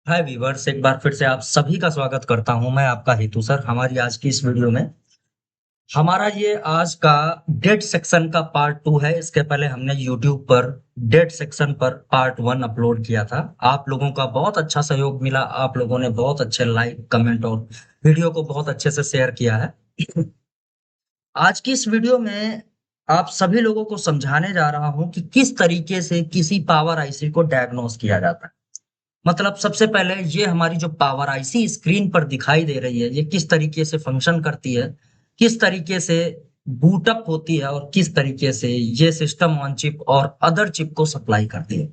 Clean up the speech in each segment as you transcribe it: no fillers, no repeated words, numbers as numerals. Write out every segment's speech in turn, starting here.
हाय viewers, एक बार फिर से आप सभी का स्वागत करता हूं। मैं आपका हेतु सर। हमारी आज की इस वीडियो में हमारा ये आज का डेट सेक्शन का पार्ट 2 है। इसके पहले हमने यूट्यूब पर डेट सेक्शन पर पार्ट 1 अपलोड किया था। आप लोगों का बहुत अच्छा सहयोग मिला। आप लोगों ने बहुत अच्छे लाइक कमेंट और वीडियो को बहुत अच्छे से शेयर किया है। आज की इस वीडियो में आप सभी लोगों को समझाने जा रहा हूं कि किस तरीके से किसी पावर आईसी को डायग्नोस किया जाता है। मतलब सबसे पहले ये हमारी जो पावर आईसी स्क्रीन पर दिखाई दे रही है, ये किस तरीके से फंक्शन करती है, किस तरीके से बूटअप होती है और किस तरीके से ये सिस्टम ऑन चिप और अदर चिप को सप्लाई करती है।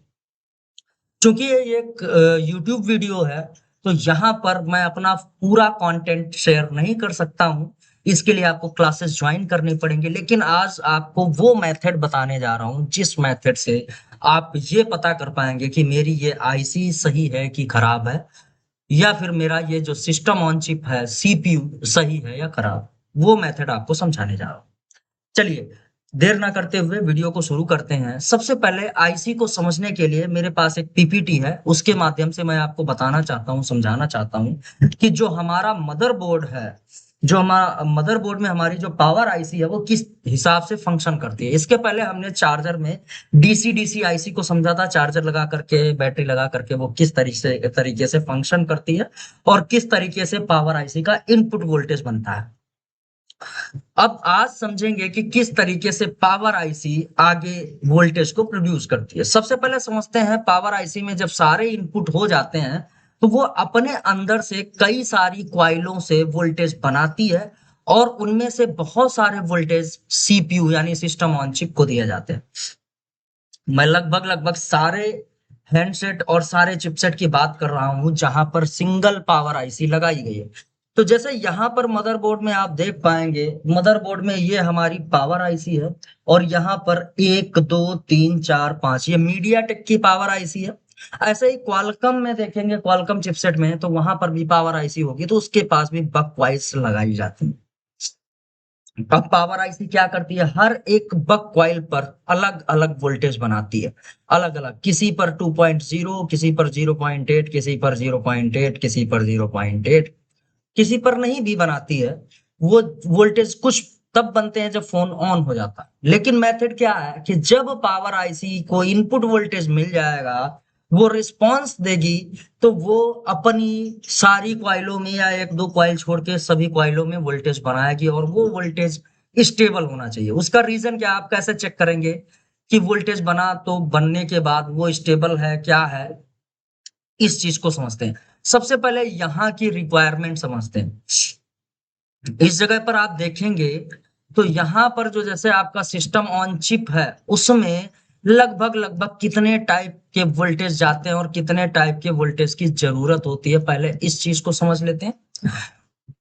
क्योंकि ये एक यूट्यूब वीडियो है, तो यहाँ पर मैं अपना पूरा कंटेंट शेयर नहीं कर सकता हूँ। इसके लिए आपको क्लासेस ज्वाइन करनी पड़ेंगी। लेकिन आज आपको वो मेथड बताने जा रहा हूँ जिस मेथड से आप ये पता कर पाएंगे कि मेरी ये आईसी सही है कि खराब है, या फिर मेरा ये जो सिस्टम ऑन चिप है सीपीयू सही है या खराब। वो मेथड आपको समझाने जा रहा हूँ। चलिए, देर ना करते हुए वीडियो को शुरू करते हैं। सबसे पहले आईसी को समझने के लिए मेरे पास एक पीपीटी है, उसके माध्यम से मैं आपको बताना चाहता हूँ, समझाना चाहता हूँ कि जो हमारा मदरबोर्ड है, जो हमारा मदरबोर्ड में हमारी जो पावर आईसी है वो किस हिसाब से फंक्शन करती है। इसके पहले हमने चार्जर में डीसी डीसी आईसी को समझा था। चार्जर लगा करके, बैटरी लगा करके वो किस तरीके से फंक्शन करती है और किस तरीके से पावर आईसी का इनपुट वोल्टेज बनता है। अब आज समझेंगे कि किस तरीके से पावर आईसी आगे वोल्टेज को प्रोड्यूस करती है। सबसे पहले समझते हैं, पावर आईसी में जब सारे इनपुट हो जाते हैं तो वो अपने अंदर से कई सारी क्वाइलों से वोल्टेज बनाती है और उनमें से बहुत सारे वोल्टेज सीपीयू यानी सिस्टम ऑन चिप को दिए जाते हैं। मैं लगभग लगभग सारे हैंडसेट और सारे चिपसेट की बात कर रहा हूं जहां पर सिंगल पावर आईसी लगाई गई है। तो जैसे यहाँ पर मदरबोर्ड में आप देख पाएंगे, मदरबोर्ड में ये हमारी पावर आईसी है और यहाँ पर 1 2 3 4 5 ये मीडियाटेक की पावर आईसी है। ऐसे ही क्वालकॉम में देखेंगे, क्वालकॉम चिपसेट में तो वहां पर भी पावर आईसी होगी, तो उसके पास भी बक वाइज लगाई जाती है। अब पावर आईसी क्या करती है, हर एक बक कॉइल पर अलग अलग वोल्टेज बनाती है। अलग अलग, किसी पर 2.0, किसी पर 0.8, किसी पर 0.8, किसी पर 0.8, किसी पर नहीं भी बनाती है। वो वोल्टेज कुछ तब बनते हैं जब फोन ऑन हो जाता है। लेकिन मेथड क्या है कि जब पावर आईसी को इनपुट वोल्टेज मिल जाएगा, वो रिस्पांस देगी, तो वो अपनी सारी क्वाइलों में या 1 2 क्वाइल छोड़ के सभी क्वाइलों में वोल्टेज बनाएगी और वो वोल्टेज स्टेबल होना चाहिए। उसका रीजन क्या, आप कैसे चेक करेंगे कि वोल्टेज बना तो बनने के बाद वो स्टेबल है क्या है। इस चीज को समझते हैं। सबसे पहले यहाँ की रिक्वायरमेंट समझते हैं। इस जगह पर आप देखेंगे तो यहाँ पर जो जैसे आपका सिस्टम ऑन चिप है, उसमें लगभग लगभग कितने टाइप के वोल्टेज जाते हैं और कितने टाइप के वोल्टेज की जरूरत होती है, पहले इस चीज को समझ लेते हैं।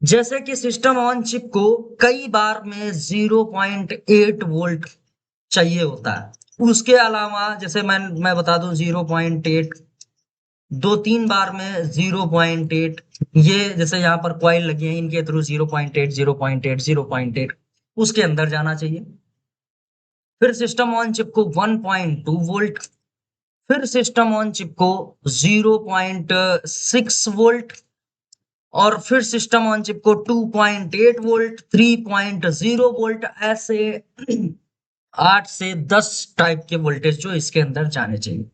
जैसे कि सिस्टम ऑन चिप को कई बार में 0.8 वोल्ट चाहिए होता है। उसके अलावा जैसे मैं बता दूं 0.8, 2 3 बार में 0.8। ये जैसे यहाँ पर कॉइल लगी है, इनके थ्रू 0.8 0.8 0.8 उसके अंदर जाना चाहिए। फिर सिस्टम ऑन चिप को 1.2 वोल्ट, फिर सिस्टम ऑन चिप को 0.6 वोल्ट, और फिर सिस्टम ऑन चिप को 2.8 वोल्ट, 3.0 वोल्ट, ऐसे 8 से 10 टाइप के वोल्टेज जो इसके अंदर जाने चाहिए।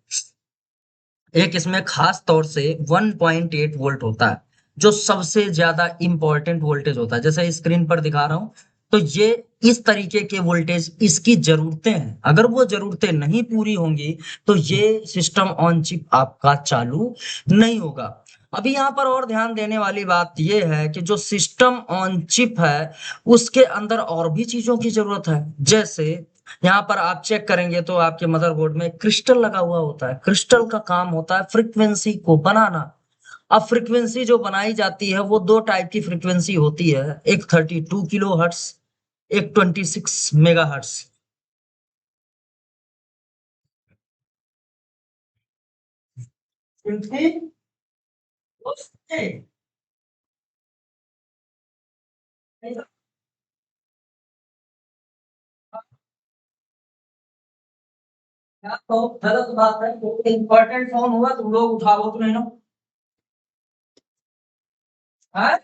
एक इसमें खास तौर से 1.8 वोल्ट होता है, जो सबसे ज्यादा इंपॉर्टेंट वोल्टेज होता है। जैसे स्क्रीन पर दिखा रहा हूं, तो ये इस तरीके के वोल्टेज इसकी जरूरतें हैं। अगर वो जरूरतें नहीं पूरी होंगी तो ये सिस्टम ऑन चिप आपका चालू नहीं होगा। अभी यहाँ पर और ध्यान देने वाली बात यह है कि जो सिस्टम ऑन चिप है उसके अंदर और भी चीजों की जरूरत है। जैसे यहाँ पर आप चेक करेंगे तो आपके मदरबोर्ड में क्रिस्टल लगा हुआ होता है। क्रिस्टल का काम होता है फ्रीक्वेंसी को बनाना। अब फ्रीक्वेंसी जो बनाई जाती है वो 2 टाइप की फ्रीक्वेंसी होती है, एक 32 किलो हर्ट्स, एक 26 मेगा हर्ट्स। तो गलत बात है, इंपॉर्टेंट फोन हुआ तुम लोग उठाओ तो नहीं ना। हाँ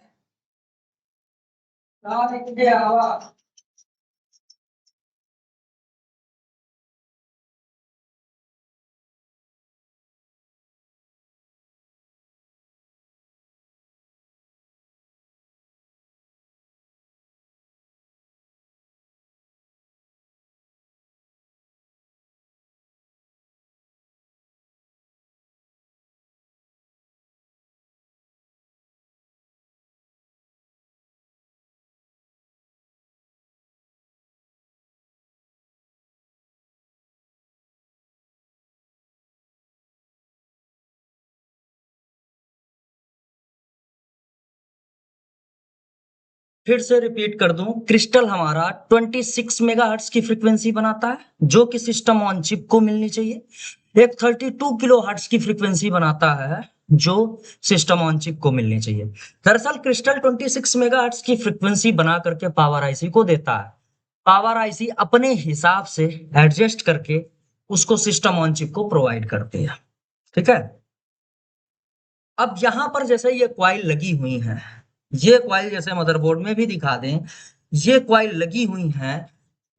फिर से रिपीट कर दूं, क्रिस्टल हमारा 26 मेगाहर्ट्ज की फ्रीक्वेंसी बनाता है जो कि सिस्टम ऑन चिप को मिलनी चाहिए। एक 32 किलो हर्ट्ज की फ्रीक्वेंसी बनाता है जो सिस्टम ऑन चिप को मिलनी चाहिए। दरअसल क्रिस्टल 26 मेगाहर्ट्ज की फ्रीक्वेंसी बना करके पावर आईसी को देता है। पावर आईसी अपने हिसाब से एडजस्ट करके उसको सिस्टम ऑन चिप को प्रोवाइड करती है। ठीक है। अब यहां पर जैसे ये क्वाइल लगी हुई है, ये क्वाइल जैसे मदरबोर्ड में भी दिखा दें, ये क्वाइल लगी हुई हैं।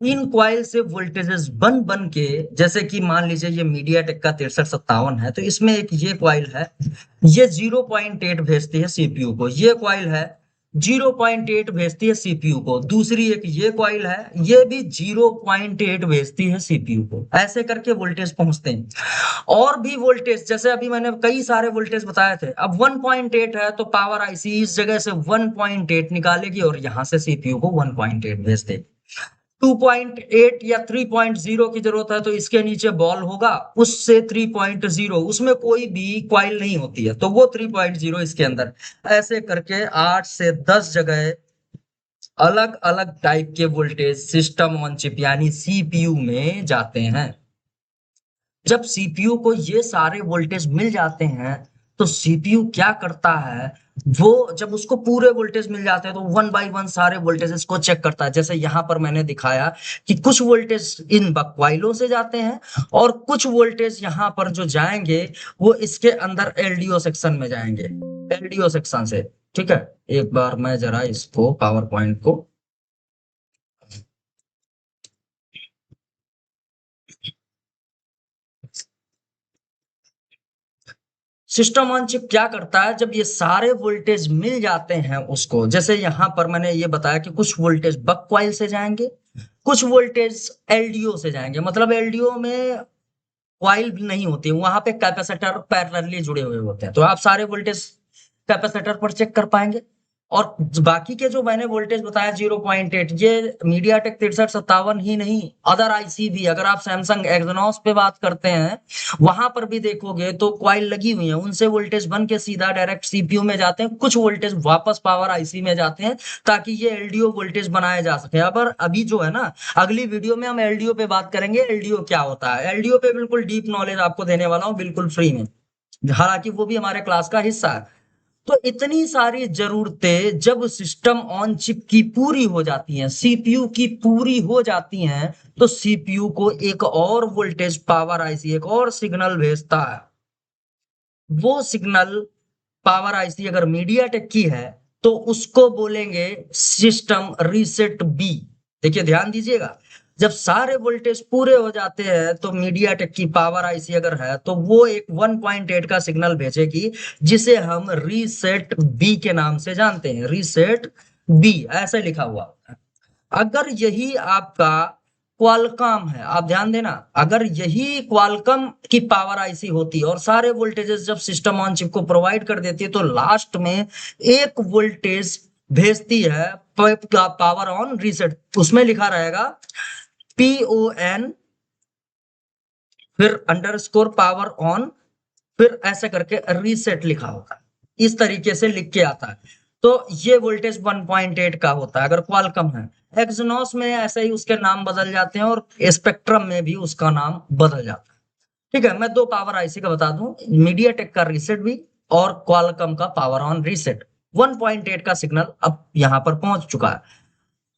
इन क्वाइल से वोल्टेजेस बन बन के, जैसे कि मान लीजिए ये मीडियाटेक का 6357 है, तो इसमें एक ये क्वाइल है, ये 0.8 भेजती है सीपीयू को। ये क्वाइल है 0.8 भेजती है सीपीयू को। दूसरी एक ये क्वाइल है, ये भी 0.8 भेजती है सीपीयू को। ऐसे करके वोल्टेज पहुंचते हैं। और भी वोल्टेज, जैसे अभी मैंने कई सारे वोल्टेज बताए थे, अब 1.8 है तो पावर आईसी इस जगह से 1.8 निकालेगी और यहां से सीपीयू को 1.8 भेज देगी। 2.8 या 3.0 की जरूरत है तो इसके नीचे बॉल होगा, उससे 3.0, उसमें कोई भी क्वाइल नहीं होती है तो वो 3.0 इसके अंदर। ऐसे करके 8 से 10 जगह अलग अलग टाइप के वोल्टेज सिस्टम ऑन चिप यानी सीपीयू में जाते हैं। जब सीपीयू को ये सारे वोल्टेज मिल जाते हैं तो सीपीयू क्या करता है, वो जब उसको पूरे वोल्टेज मिल जाते हैं तो वन बाय वन सारे वोल्टेजेस को चेक करता है। जैसे यहां पर मैंने दिखाया कि कुछ वोल्टेज इन बक्वाइलों से जाते हैं और कुछ वोल्टेज यहां पर जो जाएंगे वो इसके अंदर एलडीओ सेक्शन में जाएंगे, एलडीओ सेक्शन से। ठीक है। एक बार मैं जरा इसको पावर पॉइंट को, सिस्टम ऑन चिप क्या करता है, जब ये सारे वोल्टेज मिल जाते हैं उसको, जैसे यहां पर मैंने ये बताया कि कुछ वोल्टेज बक कॉइल से जाएंगे, कुछ वोल्टेज एलडीओ से जाएंगे। मतलब एलडीओ में कॉइल नहीं होती, वहां पे कैपेसिटर पैरेलली जुड़े हुए होते हैं तो आप सारे वोल्टेज कैपेसिटर पर चेक कर पाएंगे। और बाकी के जो मैंने वोल्टेज बताया 0.8, ये मीडियाटेक 6357 ही नहीं, अदर आईसी भी, अगर आप सैमसंग एक्सयनोस पे बात करते हैं वहां पर भी देखोगे तो क्वाइल लगी हुई है, उनसे वोल्टेज बन के सीधा डायरेक्ट सीपीयू में जाते हैं, कुछ वोल्टेज वापस पावर आईसी में जाते हैं ताकि ये एलडीओ वोल्टेज बनाया जा सके। अब अभी जो है ना, अगली वीडियो में हम एलडीओ पे बात करेंगे, एलडीओ क्या होता है। एलडीओ पे बिल्कुल डीप नॉलेज आपको देने वाला हूँ बिल्कुल फ्री में, हालांकि वो भी हमारे क्लास का हिस्सा है। तो इतनी सारी जरूरतें जब सिस्टम ऑन चिप की पूरी हो जाती हैं, सीपीयू की पूरी हो जाती हैं, तो सीपीयू को एक और वोल्टेज पावर आईसी एक और सिग्नल भेजता है। वो सिग्नल पावर आईसी अगर मीडियाटेक की है तो उसको बोलेंगे सिस्टम रीसेट बी। देखिए ध्यान दीजिएगा, जब सारे वोल्टेज पूरे हो जाते हैं तो मीडियाटेक की पावर आईसी अगर है तो वो एक 1.8 का सिग्नल भेजेगी जिसे हम रीसेट बी के नाम से जानते हैं। रीसेट बी ऐसे लिखा हुआ होता है। अगर यही आपका क्वालकॉम है, आप ध्यान देना, अगर यही क्वालकॉम की पावर आईसी होती और सारे वोल्टेजेस जब सिस्टम ऑन चिप को प्रोवाइड कर देती है तो लास्ट में एक वोल्टेज भेजती है पावर ऑन रीसेट, उसमें लिखा रहेगा PON, फिर अंडरस्कोर पावर ऑन, फिर ऐसे करके रीसेट लिखा होगा, इस तरीके से लिख के आता है। तो ये वोल्टेज 1.8 का होता है अगर क्वालकॉम है। एक्सयनोस में ऐसे ही उसके नाम बदल जाते हैं और स्पेक्ट्रम में भी उसका नाम बदल जाता है। ठीक है, मैं दो पावर आईसी का बता दूं, मीडियाटेक का रीसेट भी और क्वालकॉम का पावर ऑन रीसेट। 1.8 का सिग्नल अब यहां पर पहुंच चुका है।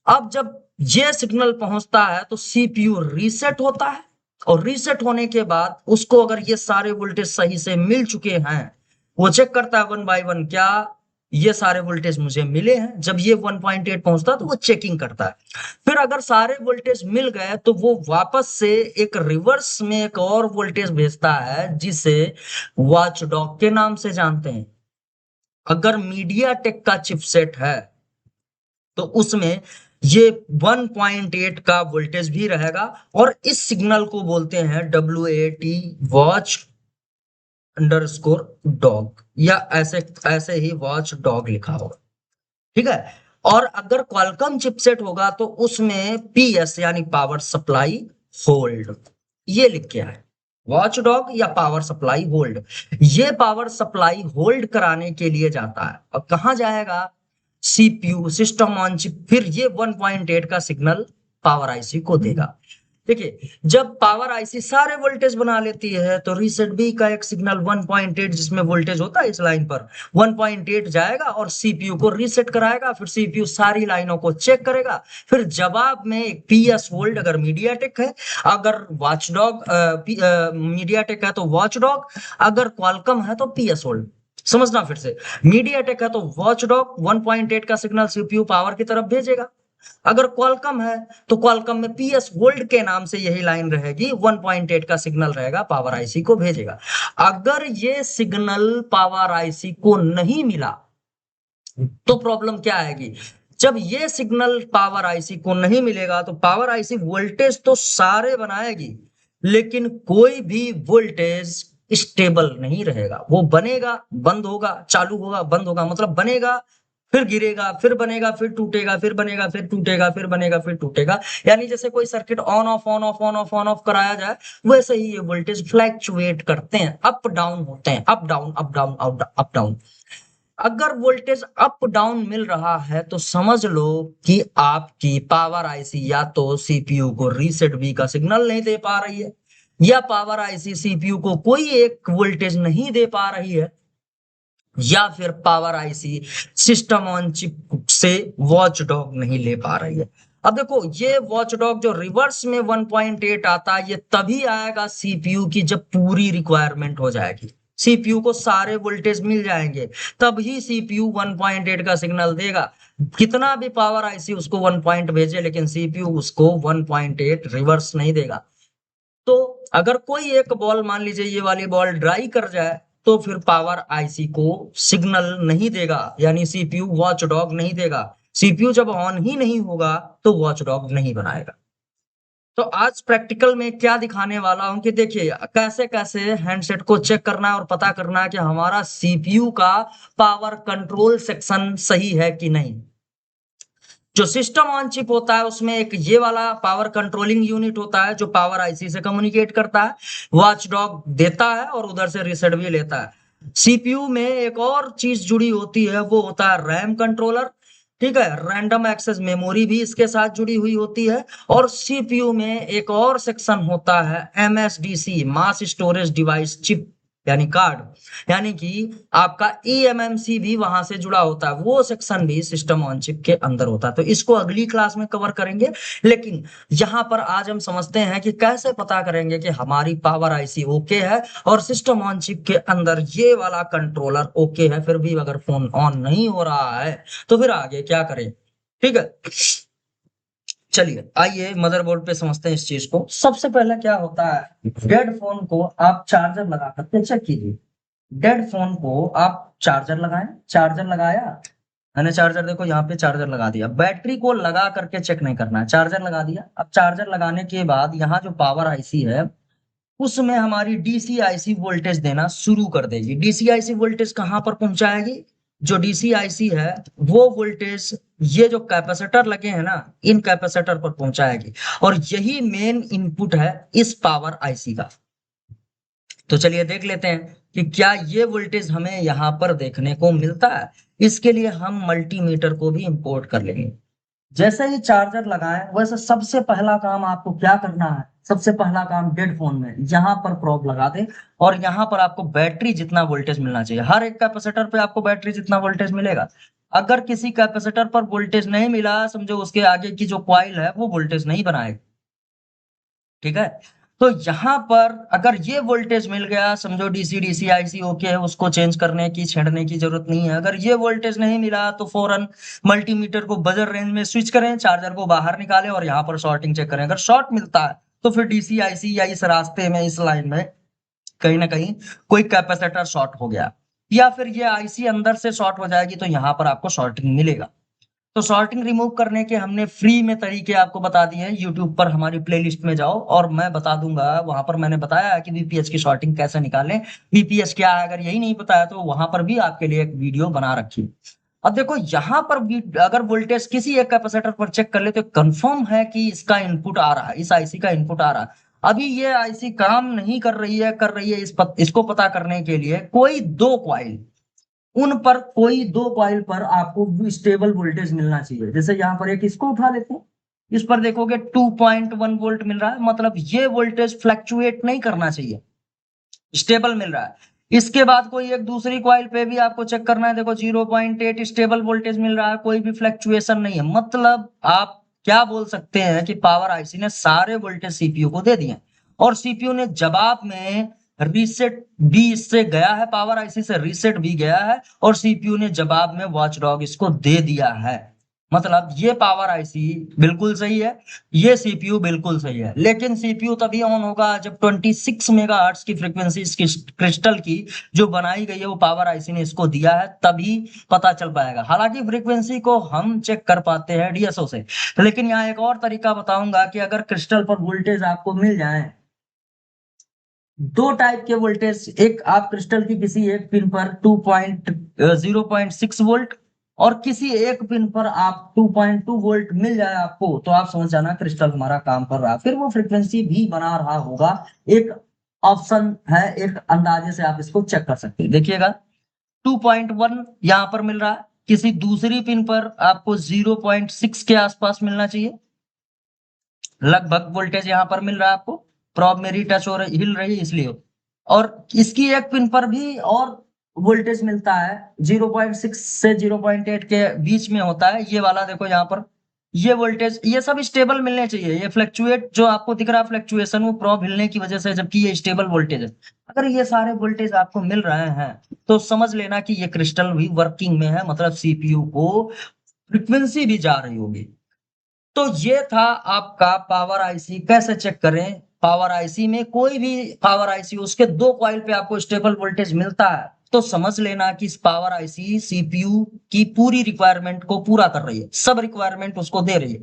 अब जब ये सिग्नल पहुंचता है तो सीपीयू रीसेट होता है और रीसेट होने के बाद उसको अगर ये सारे वोल्टेज सही से मिल चुके हैं, वो चेक करता है वन बाय वन, क्या ये सारे वोल्टेज मुझे मिले हैं। जब ये 1.8 पहुंचता है तो वो चेकिंग करता है। फिर अगर सारे वोल्टेज मिल गए तो वो वापस से एक रिवर्स में एक और वोल्टेज भेजता है, जिसे वॉच डॉग के नाम से जानते हैं। अगर मीडिया टेक का चिपसेट है तो उसमें ये 1.8 का वोल्टेज भी रहेगा, और इस सिग्नल को बोलते हैं WAT, वॉच अंडरस्कोर डॉग, या ऐसे ऐसे ही वॉच डॉग लिखा होगा। ठीक है। और अगर क्वालकॉम चिपसेट होगा तो उसमें PS यानी पावर सप्लाई होल्ड, ये लिख के है, वॉच डॉग या पावर सप्लाई होल्ड। ये पावर सप्लाई होल्ड कराने के लिए जाता है, और कहां जाएगा? CPU, system on chip. फिर ये 1.8 का सिग्नल पावर आईसी को देगा। देखिए, जब पावर आईसी सारे वोल्टेज बना लेती है तो रीसेट बी का एक सिग्नल 1.8, जिसमें वोल्टेज होता है इस लाइन पर, 1.8 जाएगा और सीपीयू को रीसेट कराएगा। फिर सीपीयू सारी लाइनों को चेक करेगा। फिर जवाब में एक PS वोल्ट अगर मीडियाटेक है, अगर वॉचडॉग मीडियाटेक है तो वॉचडॉग, अगर क्वालकॉम है तो PS वोल्ट। समझना फिर से, मीडियाटेक है तो वॉचडॉग 1.8 का सिग्नल सीपीयू पावर की तरफ भेजेगा। अगर क्वालकॉम है तो क्वालकॉम में PS वोल्ट के नाम से यही लाइन रहेगी, 1.8 का सिग्नल रहेगा, पावर आईसी को भेजेगा। अगर ये सिग्नल पावर आईसी को नहीं मिला तो प्रॉब्लम क्या आएगी? जब ये सिग्नल पावर आईसी को नहीं मिलेगा तो पावर आईसी वोल्टेज तो सारे बनाएगी, लेकिन कोई भी वोल्टेज स्टेबल नहीं रहेगा। वो बनेगा, बंद होगा, चालू होगा, बंद होगा, मतलब बनेगा, फिर गिरेगा, फिर बनेगा, फिर टूटेगा, फिर बनेगा, फिर टूटेगा, फिर बनेगा, फिर टूटेगा। यानी जैसे कोई circuit on off on off on off on off कराया जाए, वैसे ही ये वोल्टेज फ्लैक्चुएट करते हैं, अप डाउन होते हैं, up down up down up down. अगर वोल्टेज अप डाउन मिल रहा है तो समझ लो कि आपकी पावर आईसी या तो सीपीयू को रीसेट बी का सिग्नल नहीं दे पा रही है, या पावर आईसी सीपीयू को कोई एक वोल्टेज नहीं दे पा रही है, या फिर power IC system on chip से वॉच डॉग नहीं ले पा रही है। अब देखो, ये वॉच डॉग जो रिवर्स में 1.8 आता है, ये तभी आएगा सीपीयू की जब पूरी रिक्वायरमेंट हो जाएगी, सीपीयू को सारे वोल्टेज मिल जाएंगे, तब ही सीपीयू 1.8 का सिग्नल देगा। कितना भी पावर आईसी उसको 1 पॉइंट भेजे, लेकिन सीपीयू उसको 1.8 रिवर्स नहीं देगा। तो अगर कोई एक बॉल, मान लीजिए ये वाली बॉल ड्राई कर जाए, तो फिर पावर आईसी को सिग्नल नहीं देगा, यानी सीपीयू वॉच डॉग नहीं देगा। सीपीयू जब ऑन ही नहीं होगा तो वॉच डॉग नहीं बनाएगा। तो आज प्रैक्टिकल में क्या दिखाने वाला हूं कि देखिए कैसे कैसे हैंडसेट को चेक करना है और पता करना है कि हमारा सीपीयू का पावर कंट्रोल सेक्शन सही है कि नहीं। जो सिस्टम ऑन चिप होता है उसमें एक ये वाला पावर कंट्रोलिंग यूनिट होता है जो पावर आईसी से कम्युनिकेट करता है, वॉचडॉग देता है और उधर से रीसेट भी लेता है। सीपीयू में एक और चीज जुड़ी होती है, वो होता है रैम कंट्रोलर। ठीक है, रैंडम एक्सेस मेमोरी भी इसके साथ जुड़ी हुई होती है। और सीपीयू में एक और सेक्शन होता है MSDC, mass storage device chip, यानी कार्ड, यानी कि आपका eMMC भी वहां से जुड़ा होता है, वो सेक्शन भी सिस्टम ऑन चिप के अंदर होता है। तो इसको अगली क्लास में कवर करेंगे, लेकिन यहाँ पर आज हम समझते हैं कि कैसे पता करेंगे कि हमारी पावर आईसी ओके है और सिस्टम ऑन चिप के अंदर ये वाला कंट्रोलर ओके है। फिर भी अगर फोन ऑन नहीं हो रहा है तो फिर आगे क्या करें। ठीक है, चलिए आइए मदरबोर्ड पे समझते हैं इस चीज को। सबसे पहले क्या होता है, डेड फोन को आप चार्जर लगा करके चेक कीजिए। डेड फोन को आप चार्जर लगाएं, चार्जर लगाया, मैंने चार्जर, देखो यहाँ पे चार्जर लगा दिया, बैटरी को लगा करके चेक नहीं करना है, चार्जर लगा दिया। अब चार्जर लगाने के बाद यहाँ जो पावर आईसी है उसमें हमारी DCIC वोल्टेज देना शुरू कर देगी। DCIC वोल्टेज कहाँ पर पहुंचाएगी? जो DCIC है वो वोल्टेज ये जो कैपेसिटर लगे हैं ना, इन कैपेसिटर पर पहुंचाएगी, और यही मेन इनपुट है इस पावर आईसी का। तो चलिए देख लेते हैं कि क्या ये वोल्टेज हमें यहाँ पर देखने को मिलता है। इसके लिए हम मल्टीमीटर को भी इंपोर्ट कर लेंगे। जैसे ही चार्जर लगाएं, वैसे सबसे पहला काम आपको क्या करना है, सबसे पहला काम डेड फोन में यहाँ पर प्रोब लगा दें, और यहाँ पर आपको बैटरी जितना वोल्टेज मिलना चाहिए, हर एक कैपेसिटर पे आपको बैटरी जितना वोल्टेज मिलेगा। अगर किसी कैपेसिटर पर वोल्टेज नहीं मिला, समझो उसके आगे की जो कॉइल है वो वोल्टेज नहीं बनाएगी। ठीक है, तो यहाँ पर अगर ये वोल्टेज मिल गया, समझो डीसी डीसी आईसी ओके है, उसको चेंज करने की छेड़ने की जरूरत नहीं है। अगर ये वोल्टेज नहीं मिला तो फौरन मल्टीमीटर को बजर रेंज में स्विच करें, चार्जर को बाहर निकालें और यहाँ पर शॉर्टिंग चेक करें। अगर शॉर्ट मिलता है तो फिर डीसी आईसी या इस रास्ते में, इस लाइन में कहीं ना कहीं कोई कैपेसिटर शॉर्ट हो गया, या फिर ये आईसी अंदर से शॉर्ट हो जाएगी, तो यहाँ पर आपको शॉर्टिंग मिलेगा। तो शॉर्टिंग रिमूव करने के हमने फ्री में तरीके आपको बता दिए हैं। यूट्यूब पर हमारी प्लेलिस्ट में जाओ और मैं बता दूंगा, वहां पर मैंने बताया है कि वीपीएच की शॉर्टिंग कैसे निकालें, वीपीएच क्या है। अगर यही नहीं बताया तो वहां पर भी आपके लिए एक वीडियो बना रखी। अब देखो यहाँ पर भी अगर वोल्टेज किसी एक कैपेसिटर पर चेक कर ले तो कंफर्म है कि इसका इनपुट आ रहा है, इस आईसी का इनपुट आ रहा है। अभी ये आईसी काम नहीं कर रही है, इसको पता करने के लिए कोई दो कॉइल, उन पर कोई दो कॉइल पर आपको स्टेबल वोल्टेज मिलना चाहिए। जैसे यहाँ पर एक इसको उठा लेते हैं, इस पर देखोगे 2.1 वोल्ट मिल रहा है, मतलब ये वोल्टेज फ्लक्चुएट नहीं करना चाहिए, स्टेबल मिल रहा है। इसके बाद कोई एक दूसरी कॉइल पे भी आपको चेक करना है, देखो 0.8 स्टेबल वोल्टेज मिल रहा है, कोई भी फ्लक्चुएशन नहीं है। मतलब आप क्या बोल सकते हैं कि पावर आईसी ने सारे वोल्टेज सीपीयू को दे दिए, और सीपीयू ने जवाब में रीसेट भी इससे गया है, पावर आईसी से रीसेट भी गया है, और सीपीयू ने जवाब में वॉचडॉग इसको दे दिया है। मतलब ये पावर आईसी बिल्कुल सही है, ये सीपीयू बिल्कुल सही है। लेकिन सीपीयू तभी ऑन होगा जब 26 मेगाहर्ट्ज की फ्रीक्वेंसी इसकी क्रिस्टल की जो बनाई गई है, वो पावर आईसी ने इसको दिया है, तभी पता चल पाएगा। हालांकि फ्रीक्वेंसी को हम चेक कर पाते हैं डीएसओ से, लेकिन यहाँ एक और तरीका बताऊंगा कि अगर क्रिस्टल पर वोल्टेज आपको मिल जाए, दो टाइप के वोल्टेज, एक आप क्रिस्टल की किसी एक पिन पर 0.6 वोल्ट, और किसी एक पिन पर आप 2.2 वोल्ट मिल जाए आपको, तो आप समझ जाना क्रिस्टल हमारा काम कर रहा है, फिर वो फ्रीक्वेंसी भी बना रहा होगा। एक ऑप्शन है, एक अंदाजे से आप इसको चेक कर सकते हैं। देखिएगा 2.1 यहाँ पर मिल रहा है, किसी दूसरी पिन पर आपको 0.6 के आसपास मिलना चाहिए, लगभग वोल्टेज यहाँ पर मिल रहा है आपको। प्रॉब मेरी टच हो रही, हिल रही है इसलिए। और इसकी एक पिन पर भी और वोल्टेज मिलता है, 0.6 से 0.8 के बीच में होता है, ये वाला देखो यहाँ पर, ये वोल्टेज, ये सब स्टेबल मिलने चाहिए। ये फ्लक्चुएट जो आपको दिख रहा है फ्लक्चुएशन, वो प्रॉब हिलने की वजह से, जबकि ये स्टेबल वोल्टेज है। अगर ये सारे वोल्टेज आपको मिल रहे हैं तो समझ लेना कि ये क्रिस्टल भी वर्किंग में है, मतलब सीपीयू को फ्रीक्वेंसी भी जा रही होगी। तो ये था आपका पावर आईसी कैसे चेक करें। पावर आईसी में कोई भी पावर आईसी, उसके दो कॉइल पे आपको स्टेबल वोल्टेज मिलता है, तो समझ लेना कि इस पावर आईसी सीपीयू की पूरी रिक्वायरमेंट को पूरा कर रही है, सब रिक्वायरमेंट उसको दे रही है।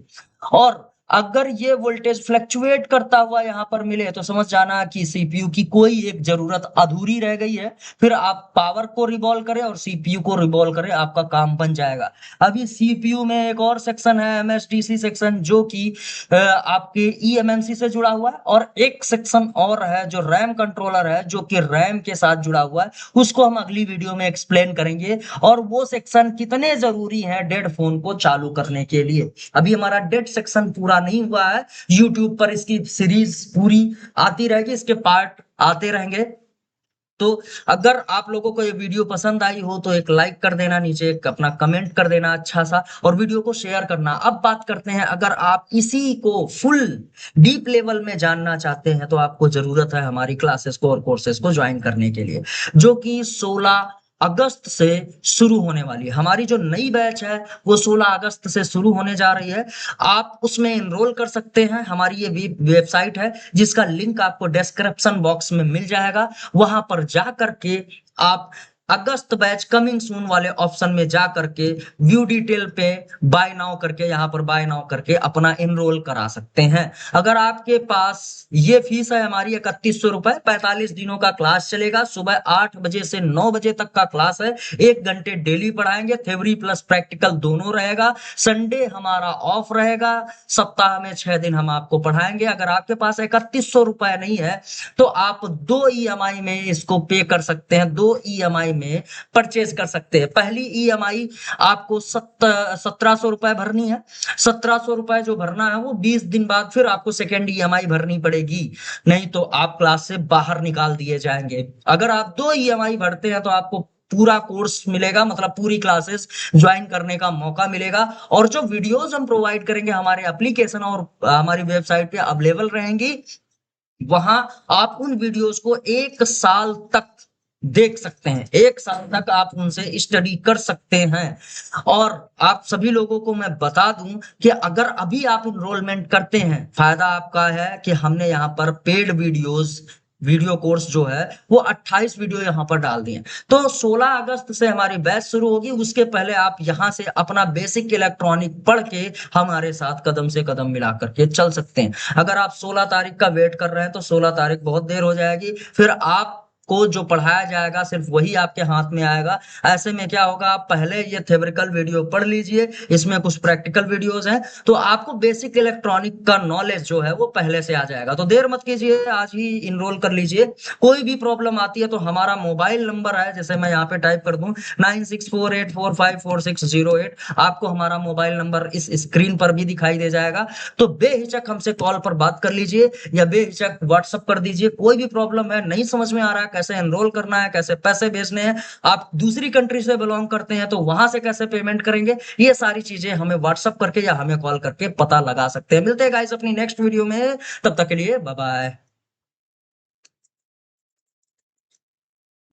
और अगर ये वोल्टेज फ्लक्चुएट करता हुआ यहां पर मिले तो समझ जाना कि सीपीयू की कोई एक जरूरत अधूरी रह गई है। फिर आप पावर को रिवॉल्व करें और सीपीयू को रिवॉल्व करें, आपका काम बन जाएगा। अभी सीपीयू में एक और सेक्शन है, एमएसडीसी सेक्शन, जो कि आपके ईएमएमसी से जुड़ा हुआ है, और एक सेक्शन और है जो रैम कंट्रोलर है, जो कि रैम के साथ जुड़ा हुआ है। उसको हम अगली वीडियो में एक्सप्लेन करेंगे, और वो सेक्शन कितने जरूरी है डेड फोन को चालू करने के लिए। अभी हमारा डेड सेक्शन पूरा नहीं हुआ है, यूट्यूब पर इसकी सीरीज पूरी आती रहेगी, इसके पार्ट आते रहेंगे। तो अगर आप लोगों को ये वीडियो पसंद आई हो तो एक लाइक कर देना, नीचे एक अपना कमेंट कर देना अच्छा सा, और वीडियो को शेयर करना। अब बात करते हैं, अगर आप इसी को फुल डीप लेवल में जानना चाहते हैं तो आपको जरूरत है हमारी क्लासेस को और कोर्सेज को ज्वाइन करने के लिए, जो कि 16 अगस्त से शुरू होने वाली है। हमारी जो नई बैच है वो 16 अगस्त से शुरू होने जा रही है। आप उसमें एनरोल कर सकते हैं, हमारी ये वेबसाइट है जिसका लिंक आपको डिस्क्रिप्शन बॉक्स में मिल जाएगा। वहां पर जा करके आप अगस्त बैच कमिंग सून वाले ऑप्शन में जा करके व्यू डिटेल पे बाय नाउ करके, यहाँ पर बाय नाउ करके अपना एनरोल करा सकते हैं। अगर आपके पास, ये फीस है हमारी 3100 रुपए, 45 दिनों का क्लास चलेगा, सुबह 8 बजे से 9 बजे तक का क्लास है, 1 घंटे डेली पढ़ाएंगे, थ्योरी प्लस प्रैक्टिकल दोनों रहेगा। संडे हमारा ऑफ रहेगा, सप्ताह में 6 दिन हम आपको पढ़ाएंगे। अगर आपके पास 3100 रुपए नहीं है तो आप 2 ईएमआई में इसको पे कर सकते हैं, 2 ईएमआई में परचेज कर सकते हैं। पहली ईएमआई आपको 1700 रुपए भरनी है, 1700 रुपए जो भरना है वो 20 दिन बाद फिर आपको सेकेंड ईएमआई भरनी पड़ेगी, नहीं तो आप क्लास से बाहर निकाल दिए जाएंगे। अगर आप 2 ईएमआई भरते हैं तो आपको पूरा कोर्स मिलेगा, मतलब पूरी क्लासेस ज्वाइन करने का मौका मिलेगा, और जो वीडियोस हम प्रोवाइड करेंगे हमारे एप्लीकेशन और हमारी वेबसाइट पे अवेलेबल रहेंगी, वहां आप उन वीडियोस को 1 साल तक देख सकते हैं, 1 साल तक आप उनसे स्टडी कर सकते हैं। और आप सभी लोगों को मैं बता दूं कि अगर अभी आप इनरोलमेंट करते हैं, फायदा आपका है कि हमने यहाँ पर पेड वीडियो कोर्स जो है वो 28 वीडियो यहाँ पर डाल दिए। तो 16 अगस्त से हमारी बैच शुरू होगी, उसके पहले आप यहाँ से अपना बेसिक इलेक्ट्रॉनिक पढ़ के हमारे साथ कदम से कदम मिला करके चल सकते हैं। अगर आप 16 तारीख का वेट कर रहे हैं तो 16 तारीख बहुत देर हो जाएगी, फिर आप को जो पढ़ाया जाएगा सिर्फ वही आपके हाथ में आएगा। ऐसे में क्या होगा, आप पहले ये थ्योरेटिकल वीडियो पढ़ लीजिए, इसमें कुछ प्रैक्टिकल वीडियोस हैं, तो आपको बेसिक इलेक्ट्रॉनिक का नॉलेज जो है वो पहले से आ जाएगा। तो देर मत कीजिए, आज ही इनरोल कर लीजिए। कोई भी प्रॉब्लम आती है तो हमारा मोबाइल नंबर है, जैसे मैं यहाँ पे टाइप कर दूं 9648454608, आपको हमारा मोबाइल नंबर इस स्क्रीन पर भी दिखाई दे जाएगा। तो बेहिचक हमसे कॉल पर बात कर लीजिए या बेहिचक व्हाट्सअप कर दीजिए। कोई भी प्रॉब्लम है, नहीं समझ में आ रहा है कैसे एनरोल करना है, कैसे पैसे भेजने हैं, आप दूसरी कंट्री से बिलोंग करते हैं तो वहां से कैसे पेमेंट करेंगे, ये सारी चीजें हमें व्हाट्सअप करके या हमें कॉल करके पता लगा सकते हैं। मिलते हैं गाइस अपनी नेक्स्ट वीडियो में, तब तक के लिए बाय बाय।